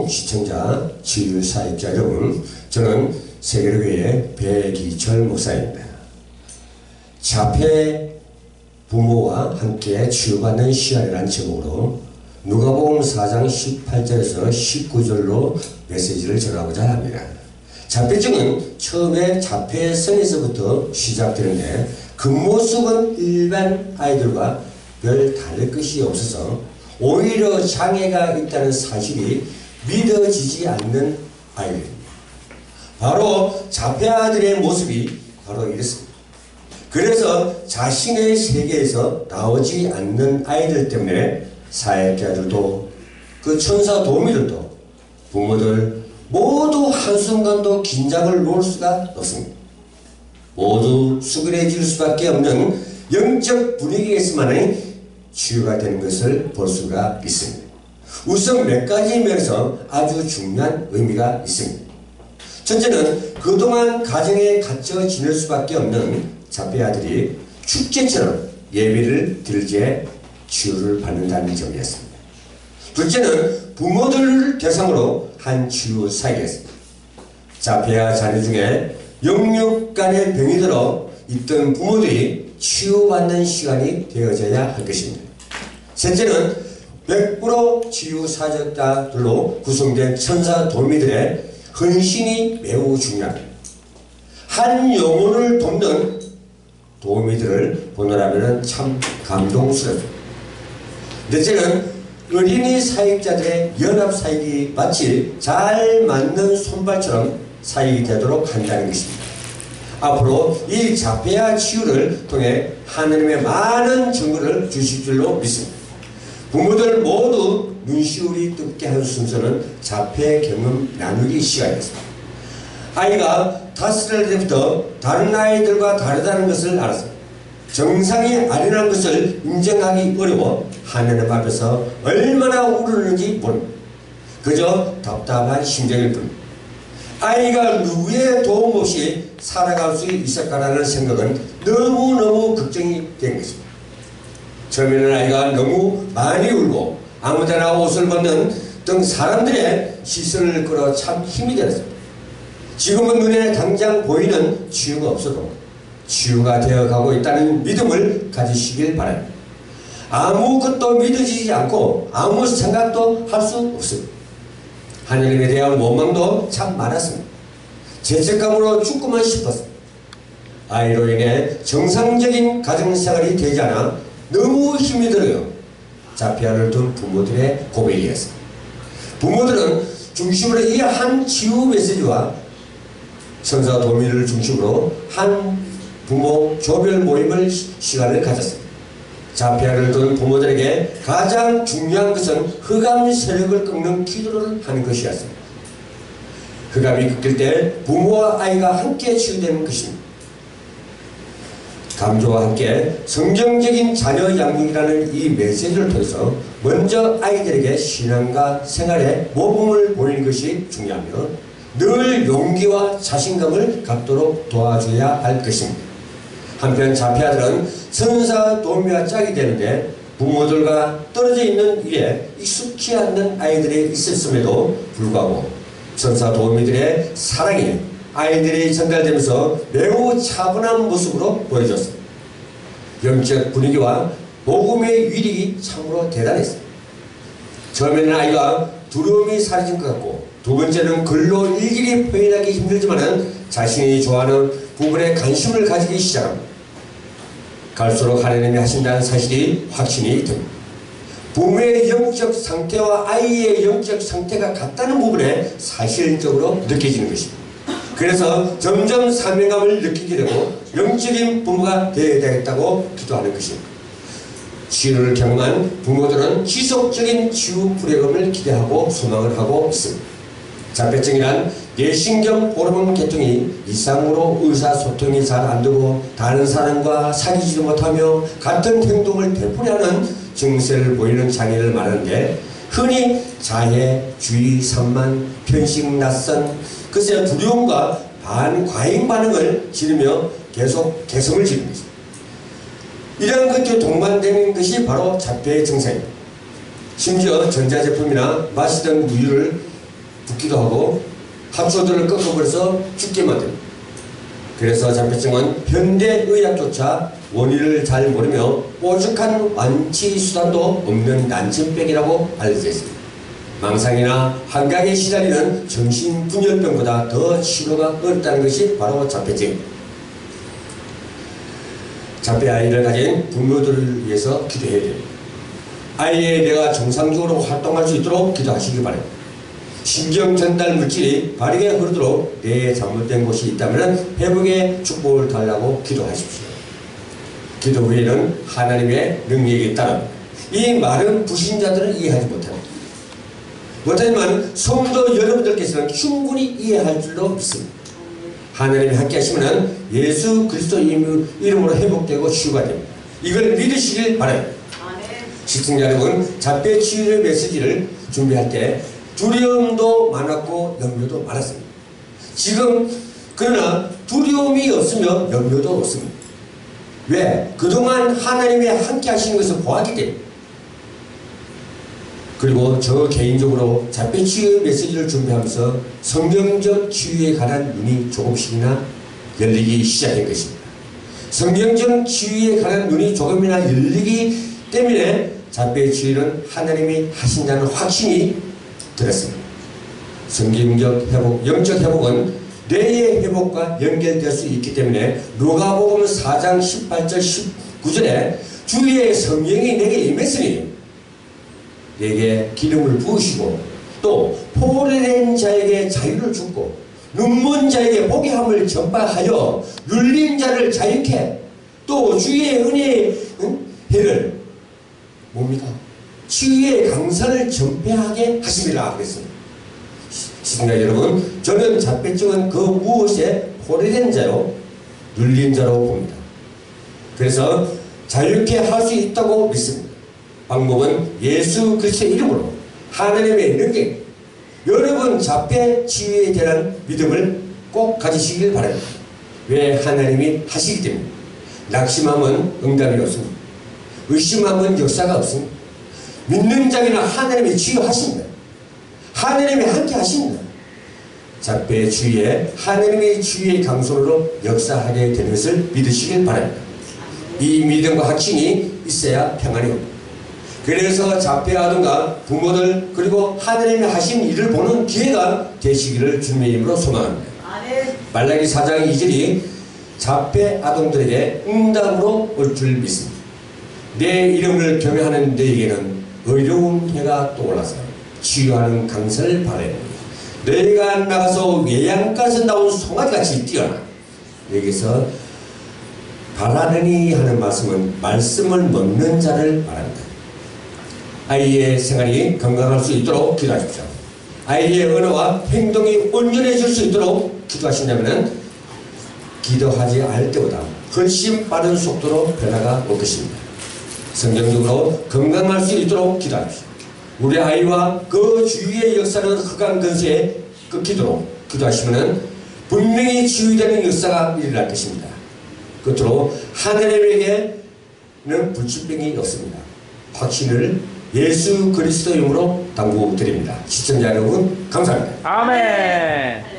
시청자, 치유사역자 여러분, 저는 세계교회의 배기철 목사입니다. 자폐 부모와 함께 치유받는 시간이라는 제목으로 누가복음 4장 18절에서 19절로 메시지를 전하고자 합니다. 자폐증은 처음에 자폐성에서부터 시작되는데 그 모습은 일반 아이들과 별 다를 것이 없어서 오히려 장애가 있다는 사실이 믿어지지 않는 아이들입니다. 바로 자폐아들의 모습이 바로 이렇습니다. 그래서 자신의 세계에서 나오지 않는 아이들 때문에 사역자들도 그 천사 도우미들도 부모들 모두 한순간도 긴장을 놓을 수가 없습니다. 모두 수그레질 수밖에 없는 영적 분위기에서만이 치유가 되는 것을 볼 수가 있습니다. 우선 몇 가지 면에서 아주 중요한 의미가 있습니다. 첫째는 그동안 가정에 갇혀 지낼 수밖에 없는 자폐아들이 축제처럼 예배를 드리기에 치유를 받는다는 점이었습니다. 둘째는 부모들을 대상으로 한 치유 사역이었습니다. 자폐아 자녀 중에 영육 간의 병이 들어 있던 부모들이 치유받는 시간이 되어져야 할 것입니다. 셋째는 100% 치유 사역자들로 구성된 천사 도우미들의 헌신이 매우 중요합니다. 한 영혼을 돕는 도우미들을 보느라면 참 감동스럽습니다. 넷째는 어린이 사역자들의 연합 사역이 마치 잘 맞는 손발처럼 사역이 되도록 한다는 것입니다. 앞으로 이 자폐아 치유를 통해 하느님의 많은 증거를 주실 줄로 믿습니다. 부모들 모두 눈시울이 뜨겁게 하는 순서는 자폐 경험 나누기 시간이었습니다. 아이가 5살 때부터 다른 아이들과 다르다는 것을 알았습니다. 정상이 아니라는 것을 인정하기 어려워 하느님 앞에서 얼마나 울었는지 모릅니다. 그저 답답한 심정일 뿐입니다. 아이가 누구의 도움 없이 살아갈 수 있을까라는 생각은 너무너무 걱정이 된 것입니다. 처음에는 아이가 너무 많이 울고 아무데나 옷을 벗는 등 사람들의 시선을 끌어 참 힘이 되었습니다. 지금은 눈에 당장 보이는 치유가 없어도 치유가 되어가고 있다는 믿음을 가지시길 바랍니다. 아무것도 믿어지지 않고 아무 생각도 할 수 없습니다. 하나님에 대한 원망도 참 많았습니다. 죄책감으로 죽고만 싶었습니다. 아이로 인해 정상적인 가정생활이 되지 않아 너무 힘이 들어요. 자폐아를 둔 부모들의 고백이었습니다. 부모들은 중심으로 이 한 치유 메시지와 천사 도우미를 중심으로 한 부모 조별 모임을 시간을 가졌습니다. 자폐아를 둔 부모들에게 가장 중요한 것은 흑암 세력을 꺾는 기도를 하는 것이었습니다. 흑암이 꺾일 때 부모와 아이가 함께 치유되는 것입니다. 강조와 함께 성경적인 자녀 양육이라는 이 메시지를 통해서 먼저 아이들에게 신앙과 생활에 모범을 보이는 것이 중요하며 늘 용기와 자신감을 갖도록 도와줘야 할 것입니다. 한편 자폐아들은 천사 도우미와 짝이 되는데 부모들과 떨어져 있는 일에 익숙치 않는 아이들이 있었음에도 불구하고 천사 도우미들의 사랑이 아이들이 전달되면서 매우 차분한 모습으로 보여줬습니다. 영적 분위기와 복음의 위력이 참으로 대단했습니다. 처음에는 아이가 두려움이 사라진 것 같고 두 번째는 글로 일일이 표현하기 힘들지만 자신이 좋아하는 부분에 관심을 가지기 시작합니다. 갈수록 하나님이 하신다는 사실이 확신이 됩니다. 부모의 영적 상태와 아이의 영적 상태가 같다는 부분에 사실적으로 느껴지는 것입니다. 그래서 점점 사명감을 느끼게 되고 영적인 부모가 되어야 되겠다고 기도하는 것입니다. 치유를 경험한 부모들은 지속적인 치유 프로그램을 기대하고 소망을 하고 있습니다. 자폐증이란 뇌신경 호르몬 계통이 이상으로 의사소통이 잘 안되고 다른 사람과 사귀지도 못하며 같은 행동을 되풀이하는 증세를 보이는 장애를 말하는데 흔히 자해, 주의, 산만, 편식, 낯선 글쎄 두려움과 과잉 반응을 지르며 계속 개성을 지르는 것입니다. 이러한 것들이 동반되는 것이 바로 자폐의 증상입니다. 심지어 전자제품이나 마시던 우유를 붓기도 하고 하초들을 꺾어버려서 죽게 만듭니다. 그래서 자폐증은 현대의학조차 원인을 잘 모르며 오죽한 완치 수단도 없는 난청병이라고 알려져 있습니다. 망상이나 한강에 시달리는 정신분열병보다 더 치료가 어렵다는 것이 바로 자폐증. 자폐 아이를 가진 부모들을 위해서 기도해야 됩니다. 아이의 뇌가 정상적으로 활동할 수 있도록 기도하시기 바랍니다. 신경 전달 물질이 바르게 흐르도록 뇌에 잘못된 곳이 있다면 회복의 축복을 달라고 기도하십시오. 기도 후에는 하나님의 능력이 따릅니다. 이 말은 불신자들은 이해하지 못합니다. 못하지만 성도 여러분들께서는 충분히 이해할 줄로 믿습니다. 하나님이 함께 하시면 예수 그리스도 이름으로 회복되고 치유가 됩니다. 이걸 믿으시길 바랍니다. 시청자 여러분, 자폐 치유의 메시지를 준비할 때 두려움도 많았고 염려도 많았습니다. 지금 그러나 두려움이 없으며 염려도 없습니다. 왜? 그동안 하나님이 함께 하시는 것을 보았기 때문에. 그리고 저 개인적으로 자폐 치유의 메시지를 준비하면서 성경적 치유에 관한 눈이 조금씩이나 열리기 시작한 것입니다. 성경적 치유에 관한 눈이 조금이나 열리기 때문에 자폐 치유는 하나님이 하신다는 확신이 들었습니다. 성경적 회복, 영적 회복은 뇌의 회복과 연결될 수 있기 때문에 누가복음 4장 18절 19절에 주의 성령이 내게 임했으니 내게 기름을 부으시고 또 포로된 자에게 자유를 주고 눈먼 자에게 보게 함을 전파하여 눌린 자를 자유케 또 주의 은혜의 해를 뭡니까? 치유의 강산을 전폐하게 하심이라 그랬습니다. 시청자 여러분, 저는 자폐증은 그 무엇에 포로된 자요 눌린 자로 봅니다. 그래서 자유케 할 수 있다고 믿습니다. 방법은 예수 그리스도의 이름으로 하나님의 능력, 여러분 자폐 치유에 대한 믿음을 꼭 가지시길 바랍니다. 왜? 하나님이 하시기 때문에. 낙심하면 응답이 없습니다. 의심하면 역사가 없습니다. 믿는 자에게는 하나님이 치유하십니다. 하나님이 함께 하십니다. 자폐 치유에 하나님의 치유의 강손으로 역사하게 되는 것을 믿으시길 바랍니다. 이 믿음과 확신이 있어야 평안이 옵니다. 그래서 자폐 아동과 부모들 그리고 하나님이 하신 일을 보는 기회가 되시기를 주님의 이름으로 소망합니다. 말라기 4장 2절이 자폐 아동들에게 응답으로 올 줄 믿습니다. 내 이름을 경외하는 너에게는 의로운 해가 떠올라서 치유하는 강선을 바랍니다. 너희가 나가서 외양간에서 나온 송아지같이 뛰어나. 여기서 바라느니 하는 말씀은 말씀을 먹는 자를 말합니다. 아이의 생활이 건강할 수 있도록 기도하십시오. 아이의 언어와 행동이 온전해질 수 있도록 기도하신다면 기도하지 않을 때보다 훨씬 빠른 속도로 변화가 올 것입니다. 성경적으로 건강할 수 있도록 기도하십시오. 우리 아이와 그 주위의 역사는 흑암 근세에 끊기도록 기도하시면 분명히 치유되는 역사가 일어날 것입니다. 끝으로 하나님에게는 불치병이 없습니다. 확신을 예수 그리스도 이름으로 당부드립니다. 시청자 여러분 감사합니다. 아멘.